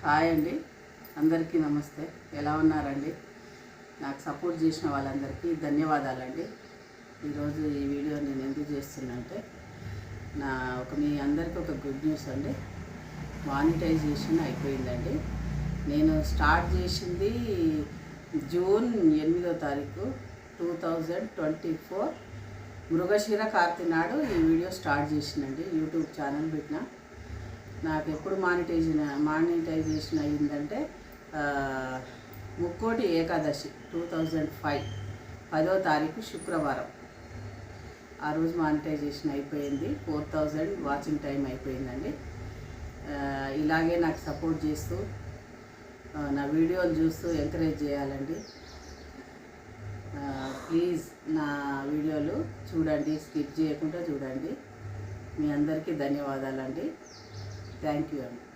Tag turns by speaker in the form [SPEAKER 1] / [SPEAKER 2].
[SPEAKER 1] Hi అండి, అందరికీ నమస్తే. ఎలా ఉన్నారండి? నాకు సపోర్ట్ చేసిన వాళ్ళందరికీ ధన్యవాదాలండి. ఈరోజు ఈ వీడియో నేను ఎందుకు చేస్తున్నంటే మీ అందరికీ ఒక గుడ్ న్యూస్ అండి. మానిటైజేషన్ అయిపోయిందండి. నేను స్టార్ట్ చేసింది జూన్ 8వ తారీఖు 2024 మృగశిర కార్తీ నాడు ఈ వీడియో స్టార్ట్ చేసిందండి. యూట్యూబ్ ఛానల్ పెట్టిన. నాకు ఎప్పుడు మానిటైజేషన్ అయ్యిందంటే ముక్కోటి ఏకాదశి 2005 10వ తారీఖు శుక్రవారం. ఆ రోజు మానిటైజేషన్ అయిపోయింది. 4000 వాచింగ్ టైం అయిపోయిందండి. ఇలాగే నాకు సపోర్ట్ చేస్తూ నా వీడియోలు చూస్తూ ఎంకరేజ్ చేయాలండి. ప్లీజ్ నా వీడియోలు చూడండి, స్కిప్ చేయకుండా చూడండి. మీ అందరికీ ధన్యవాదాలండి. థ్యాంక్ యూ అండి.